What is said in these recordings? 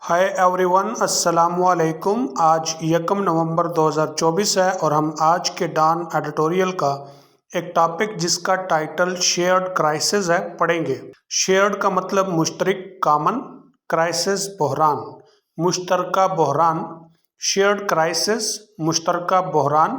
Hi everyone, अस्सलाम वालेकुम। आज 1 नवंबर 2024 है और हम आज के डॉन एडिटोरियल का एक टॉपिक जिसका टाइटल शेयर्ड क्राइसिस है पढ़ेंगे। शेयर्ड का मतलब मुश्तरक, कॉमन, क्राइसिस बहरान, मुश्तरका बहरान। शेयर्ड क्राइसिस, मुश्तरका बहरान।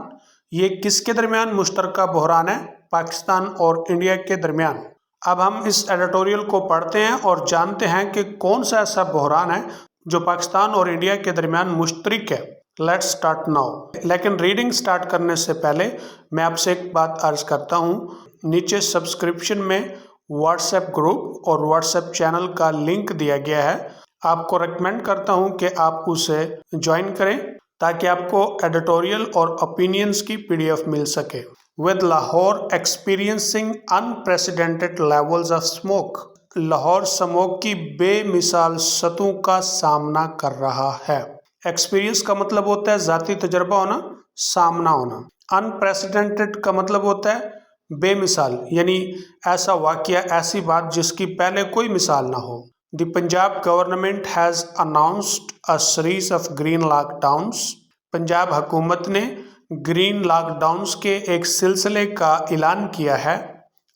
ये किसके दरमियान मुश्तरका बहरान है? पाकिस्तान और इंडिया के दरमियान। अब हम इस एडिटोरियल को पढ़ते हैं और जानते हैं कि कौन सा ऐसा बहरान है जो पाकिस्तान और इंडिया के दरमियान मुश्तरक है। Let's start now. लेकिन रीडिंग स्टार्ट करने से पहले मैं आपसे एक बात अर्ज करता हूँ। नीचे सब्सक्रिप्शन में व्हाट्सएप ग्रुप और व्हाट्सएप चैनल का लिंक दिया गया है। आपको रेकमेंड करता हूँ कि आप उसे ज्वाइन करें ताकि आपको एडिटोरियल और ओपिनियंस की PDF मिल सके। With Lahore experiencing unprecedented levels of smoke, Lahore smoke की बेमिसाल सतहों का सामना कर रहा है। एक्सपीरियंस का मतलब होता है ज़ाती तजर्बा होना, सामना होना। अनप्रेसिडेंटेड का मतलब होता है बेमिसाल, यानी ऐसा वाकया, ऐसी बात जिसकी पहले कोई मिसाल ना हो। The Punjab government has announced a series of green lockdowns, Punjab हुकूमत ने ग्रीन लॉकडाउन्स के एक सिलसिले का ऐलान किया है।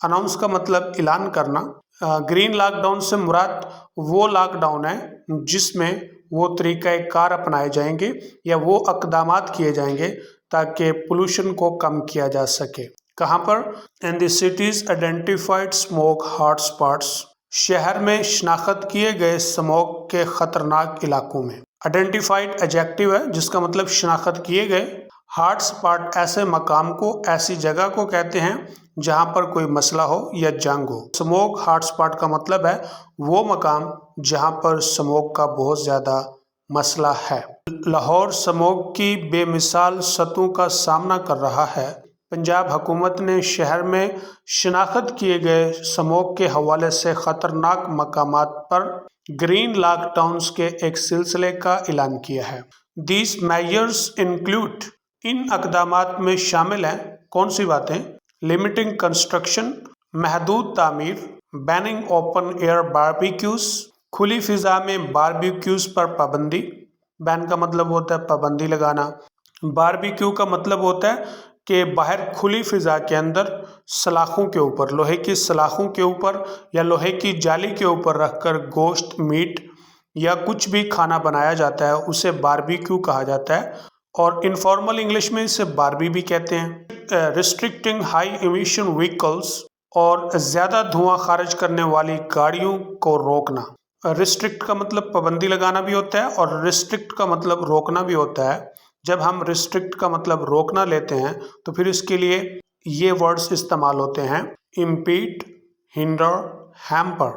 अनाउंस का मतलब ऐलान करना। ग्रीन लॉकडाउन से मुराद वो लॉकडाउन है जिसमें वो तरीक़ाकार अपनाए जाएंगे या वो इक़दामात किए जाएंगे ताकि पोल्यूशन को कम किया जा सके। कहाँ पर? In the cities identified smoke hotspots, शहर में शनाख्त किए गए स्मोक के ख़तरनाक इलाकों में। आइडेंटिफाइड एडजेक्टिव है जिसका मतलब शनाख्त किए गए। हॉट स्पॉट ऐसे मकाम को, ऐसी जगह को कहते हैं जहां पर कोई मसला हो या जंग हो। स्मोक हॉट स्पॉट का मतलब है वो मकाम जहां पर स्मोक का बहुत ज़्यादा मसला है। लाहौर स्मोक की बेमिसाल सतहों का सामना कर रहा है। पंजाब हुकूमत ने शहर में शनाख्त किए गए स्मोक के हवाले से ख़तरनाक मकामात पर ग्रीन लॉकडाउन्स के एक सिलसिले का ऐलान किया है। दीज मेजर्स इंक्लूड, इन इक़दामात में शामिल हैं कौन सी बातें? लिमिटिंग कंस्ट्रक्शन, महदूद तामीर, बैनिंग ओपन एयर बारबेक्यूज, खुली फिजा में बारबेक्यूज पर पाबंदी। बैन का मतलब होता है पाबंदी लगाना। बारबेक्यू का मतलब होता है कि बाहर खुली फिजा के अंदर सलाखों के ऊपर, लोहे की सलाखों के ऊपर या लोहे की जाली के ऊपर रखकर गोश्त, मीट या कुछ भी खाना बनाया जाता है, उसे बारबेक्यू कहा जाता है। और इनफॉर्मल इंग्लिश में इसे बारबी भी कहते हैं। रिस्ट्रिक्टिंग हाई एमिशन व्हीकल्स, और ज़्यादा धुआं खारिज करने वाली गाड़ियों को रोकना। रिस्ट्रिक्ट का मतलब पाबंदी लगाना भी होता है और रिस्ट्रिक्ट का मतलब रोकना भी होता है। जब हम रिस्ट्रिक्ट का मतलब रोकना लेते हैं तो फिर इसके लिए ये वर्ड्स इस्तेमाल होते हैं: impede, hinder, hamper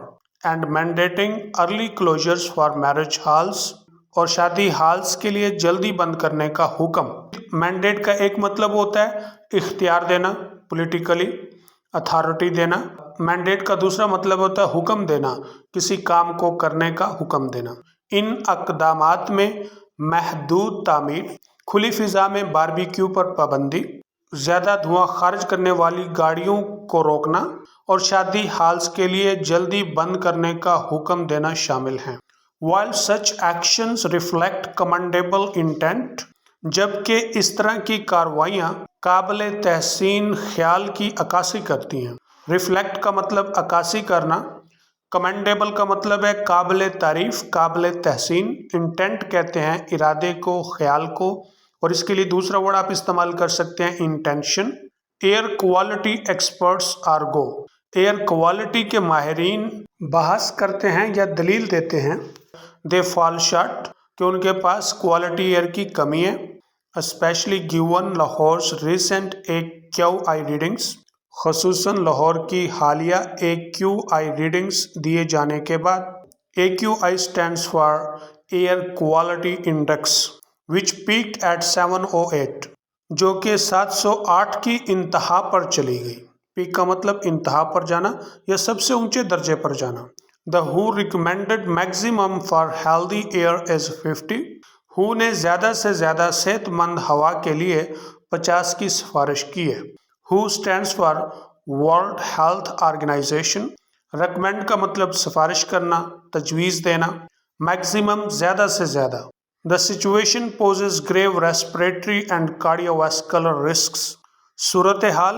and mandating early closures for marriage halls, और शादी हॉल्स के लिए जल्दी बंद करने का हुक्म। मैंडेट का एक मतलब होता है इख्तियार देना, पॉलिटिकली अथॉरिटी देना। मैंडेट का दूसरा मतलब होता है हुक्म देना, किसी काम को करने का हुक्म देना। इन इक़दामात में महदूद तामीर, खुली फिजा में बारबेक्यू पर पाबंदी, ज़्यादा धुआं खारिज करने वाली गाड़ियों को रोकना और शादी हॉल्स के लिए जल्दी बंद करने का हुक्म देना शामिल हैं। While such actions reflect commendable intent, जबकि इस तरह की कार्रवाइयाँ काबिल तहसीन ख्याल की अक्कासी करती हैं। रिफ्लेक्ट का मतलब अक्कासी करना, कमेंडेबल का मतलब है काबिल तारीफ, काबिल तहसीन। इंटेंट कहते हैं इरादे को, ख्याल को, और इसके लिए दूसरा वर्ड आप इस्तेमाल कर सकते हैं intention. Air quality experts Ergo, air quality के माहिरीन बहस करते हैं या दलील देते हैं। दे फॉल शॉर्ट, कि उनके पास क्वालिटी एयर की कमी है। Specially given Lahore's recent AQI readings, खसूसन लाहौर की हालिया AQI रीडिंग्स दिए जाने के बाद। AQI stands for air quality index which peak at 708, जो कि 708 की इंतहा पर चली गई। पीक का मतलब इंतहा पर जाना या सबसे ऊंचे दर्जे पर जाना। The WHO recommended maximum for healthy air is 50. WHO ने ज़्यादा से ज़्यादा सेहतमंद हवा के लिए 50 की सिफारिश की है। WHO stands for World Health Organization। recommend का मतलब सिफारिश करना, तजवीज़ देना। मैक्सिमम ज़्यादा से ज़्यादा। The situation poses grave respiratory and cardiovascular risks. सूरत हाल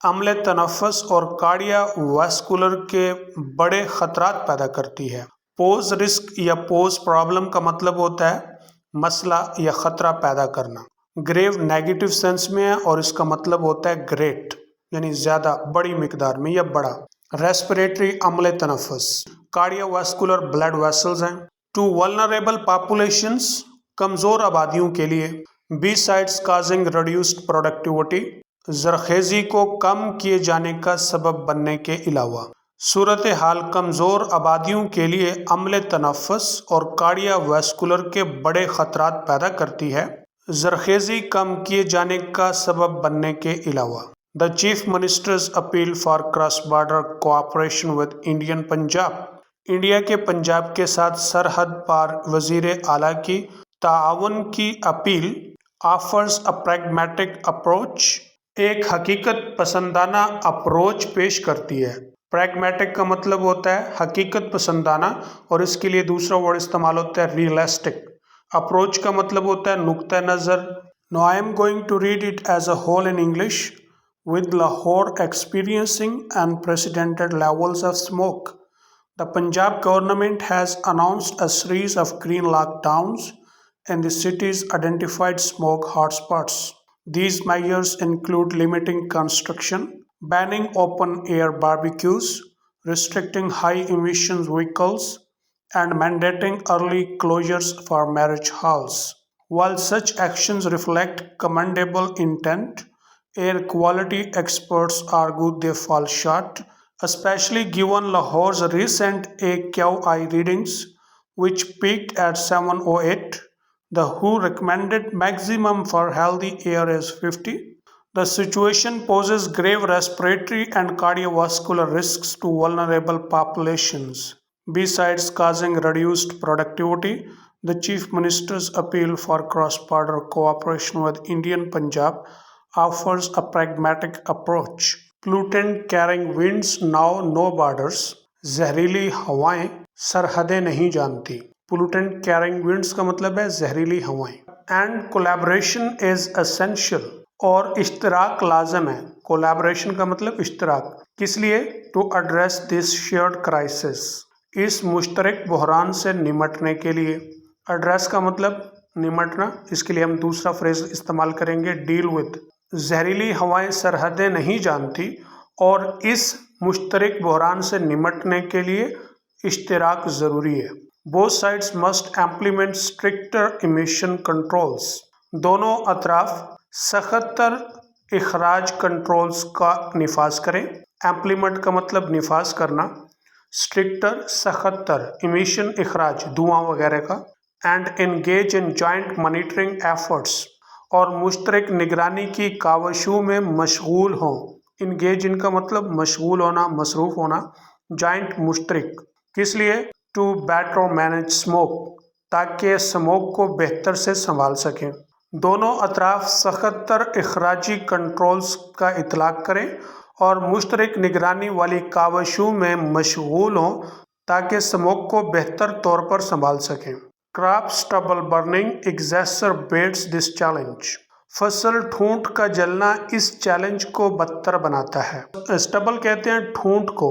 अम्ल तनफ़ुस और कार्डियोवैस्कुलर के बड़े खतरात पैदा करती है। पोज रिस्क या पोज प्रॉब्लम का मतलब होता है मसला या ख़तरा पैदा करना। ग्रेव नेगेटिव सेंस में है और इसका मतलब होता है ग्रेट, यानी ज़्यादा, बड़ी मिकदार में या बड़ा। रेस्पिरेटरी अम्ल तनफ़ुस। कार्डियोवैस्कुलर ब्लड वेसल्स हैं। टू वल्नरेबल पॉपुलेशंस कमज़ोर आबादियों के लिए। Besides causing reduced productivity ज़रखेज़ी को कम किए जाने का सबब बनने के अलावा। सूरत हाल कमज़ोर आबादियों के लिए अम्ल तनफ़ुस और कार्डियोवैस्कुलर के बड़े ख़तरात पैदा करती है, ज़रखेज़ी कम किए जाने का सबब बनने के अलावा। The chief ministers appeal for cross border cooperation with Indian Punjab. India के पंजाब के साथ सरहद पार वज़ीर आला की ताआवुन की appeal offers a pragmatic approach, एक हकीकत पसंदाना अप्रोच पेश करती है। प्रैग्मेटिक का मतलब होता है हकीकत पसंदाना और इसके लिए दूसरा वर्ड इस्तेमाल होता है रियलिस्टिक। अप्रोच का मतलब होता है नुक्ता नज़र। No I am going to read it as a whole in English. With Lahore experiencing unprecedented levels of smoke, the Punjab government has announced a series of green lockdowns in the city's identified smoke hotspots. These measures include limiting construction, banning open-air barbecues, restricting high-emission vehicles, and mandating early closures for marriage halls. While such actions reflect commendable intent, air quality experts argue they fall short, especially given Lahore's recent AQI readings, which peaked at 708. The WHO recommended maximum for healthy air is 50. The situation poses grave respiratory and cardiovascular risks to vulnerable populations. Besides causing reduced productivity, the Chief Minister's appeal for cross-border cooperation with Indian Punjab offers a pragmatic approach. Pollutant carrying winds now no borders. जहरीली हवाएं सरहदें नहीं जानती। Pollutant carrying winds का मतलब है जहरीली हवाएं। And collaboration is essential. और इश्तराक लाजम है। Collaboration का मतलब इश्तराक। किस लिए? To address this shared crisis. इस मुश्तरक बहरान से निमटने के लिए। Address का मतलब निमटना, इसके लिए हम दूसरा फ्रेज इस्तेमाल करेंगे डील विद। जहरीली हवाएं सरहदें नहीं जानती और इस मुश्तरक बहरान से निमटने के लिए इश्तराक ज़रूरी है। Both sides must implement stricter emission controls. दोनों अतराफ सख्तर इखराज कंट्रोल्स का निफाज करें। इम्प्लीमेंट का मतलब निफाज करना, स्ट्रिक्टर सख्तर, इमिशन इखराज धुआं वगैरह का, and engage in joint monitoring efforts और मुश्तरक निगरानी की कावशों में मशगूल हों। इंगेज इनका मतलब मशगूल होना, मसरूफ़ होना। जॉइंट मुश्तरक किस लिए? टू बेटर मैनेज स्मोक, ताकि स्मोक को बेहतर से संभाल सकें। दोनों अतराफ सख्तर इखराजी कंट्रोल्स का इतलाक़ करें और मुश्तरक निगरानी वाली कावशों में मशगूल हों ताकि स्मोक को बेहतर तौर पर संभाल सकें। Crop stubble burning exacerbates this challenge. फसल ठूंठ का जलना इस चैलेंज को बदतर बनाता है। स्टबल कहते हैं ठूंठ को।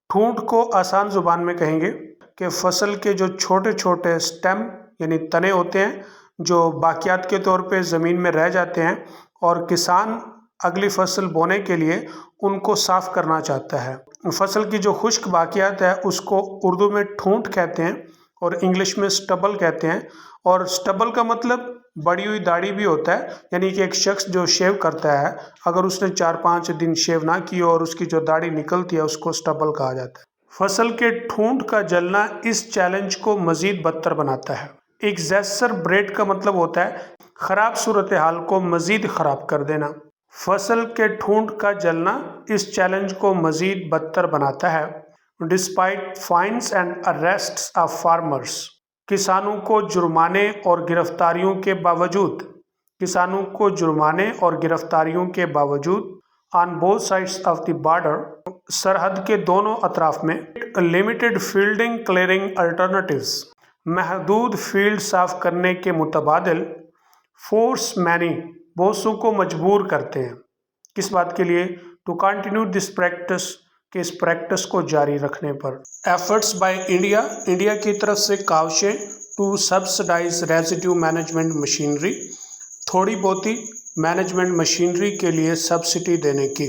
ठूंठ को आसान जुबान में कहेंगे कि फसल के जो छोटे छोटे स्टेम यानी तने होते हैं जो बाकियात के तौर पे ज़मीन में रह जाते हैं और किसान अगली फसल बोने के लिए उनको साफ़ करना चाहता है। फसल की जो खुश्क बाकियात है उसको उर्दू में ठूंठ कहते हैं और इंग्लिश में स्टबल कहते हैं। और स्टबल का मतलब बड़ी हुई दाढ़ी भी होता है, यानी कि एक शख्स जो शेव करता है अगर उसने 4-5 दिन शेव ना की और उसकी जो दाढ़ी निकलती है उसको स्टबल कहा जाता है। फसल के ठूंठ का जलना इस चैलेंज को मज़ीद बदतर बनाता है। एक्सैसरबेट का मतलब होता है ख़राब सूरत हाल को मज़ीद ख़राब कर देना। फसल के ठूंठ का जलना इस चैलेंज को मज़ीद बदतर बनाता है। Despite fines and arrests of farmers, किसानों को जुर्माने और गिरफ्तारियों के बावजूद, किसानों को जुर्माने और गिरफ्तारियों के बावजूद on both sides of the border, सरहद के दोनों अतराफ में लिमिटेड फील्डिंग क्लियरिंग अल्टरनेटिव्स, महदूद फील्ड साफ करने के मुतबादिल फोर्स मैनी बहुतों को मजबूर करते हैं। किस बात के लिए? टू कंटिन्यू दिस प्रैक्टिस, कि इस प्रैक्टिस को जारी रखने पर। एफर्ट्स बाय इंडिया, इंडिया की तरफ से काविशें to subsidize residue management machinery, थोड़ी बहुती मैनेजमेंट मशीनरी के लिए सब्सिडी देने की।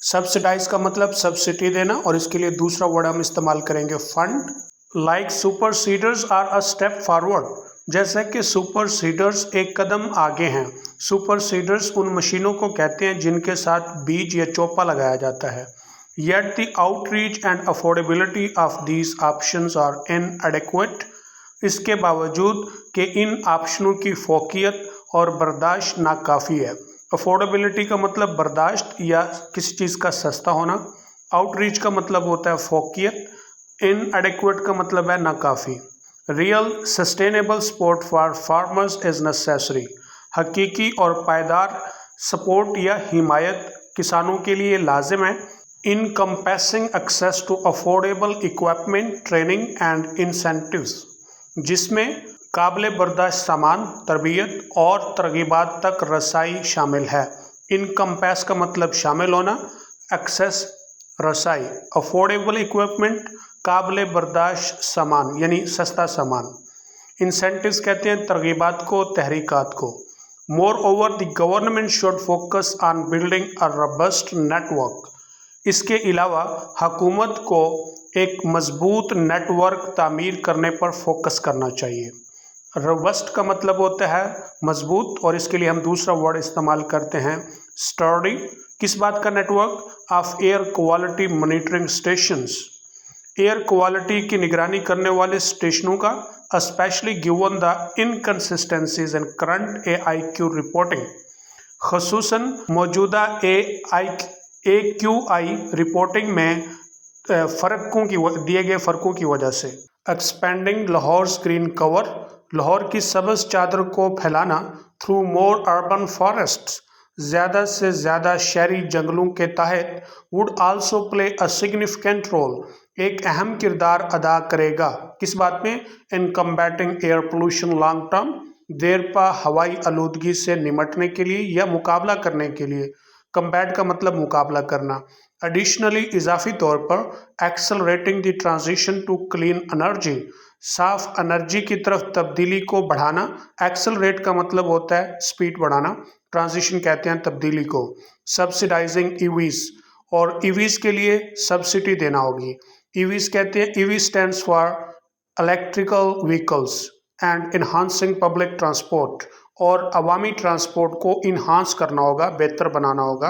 सब्सिडाइज का मतलब सब्सिडी देना, और इसके लिए दूसरा वर्ड हम इस्तेमाल करेंगे fund. Like super seeders are a step forward, जैसे कि सुपर सीडर्स एक कदम आगे हैं। सुपर सीडर्स उन मशीनों को कहते हैं जिनके साथ बीज या चोपा लगाया जाता है। Yet the outreach and affordability of these options are inadequate, इसके बावजूद कि इन ऑप्शनों की फोकियत और बर्दाश्त नाकाफ़ी है। अफोर्डेबिलिटी का मतलब बर्दाश्त या किसी चीज़ का सस्ता होना। आउटरीच का मतलब होता है फोकियत। इनएडेक्वेट का मतलब है नाकाफ़ी। Real sustainable support for farmers is necessary, हकीकी और पायदार सपोर्ट या हिमायत किसानों के लिए लाजिम है। Encompassing access to affordable equipment, training and incentives, जिसमें काबिल बर्दाश्त सामान, तरबियत और तरगीबात तक रसाई शामिल है। इनकम्पेस का मतलब शामिल होना, एक्सेस रसाई, अफोर्डेबल इक्विपमेंट काबिल बर्दाश्त सामान यानी सस्ता सामान। इंसेंटिव्स कहते हैं तरगीबात को, तहरीकात को। More over the government should focus on building a robust network, इसके अलावा हुकूमत को एक मजबूत नेटवर्क तामीर करने पर फोकस करना चाहिए। रोबस्ट का मतलब होता है मजबूत, और इसके लिए हम दूसरा वर्ड इस्तेमाल करते हैं स्टर्डी। किस बात का network? Of air quality monitoring stations, air quality की निगरानी करने वाले स्टेशनों का, specially given the inconsistencies in current AIQ reporting, खसूसन मौजूदा AQI रिपोर्टिंग में दिए गए फ़र्कों की वजह से। Expanding Lahore green cover, Lahore की सब्ज़ चादर को फैलाना। थ्रू मोर अर्बन फॉरेस्ट्स, ज़्यादा से ज़्यादा शहरी जंगलों के तहत। Would also play a significant role, एक अहम किरदार अदा करेगा। किस बात में? In combating air pollution long term, देर पा हवाई आलूदगी से निमटने के लिए या मुकाबला करने के लिए। कम्बैट का मतलब मुकाबला करना। एडिशनली इजाफी तौर पर accelerating the transition to clean energy, साफ एनर्जी की तरफ तब्दीली को बढ़ाना। एक्सेलरेट का मतलब होता है स्पीड बढ़ाना, ट्रांजिशन कहते हैं तब्दीली को। सब्सिडाइजिंग EVs, और EVs के लिए सब्सिडी देना होगी। EVs कहते हैं, EV stands for electrical vehicles and enhancing public transport, और अवामी ट्रांसपोर्ट को इन्हांस करना होगा, बेहतर बनाना होगा।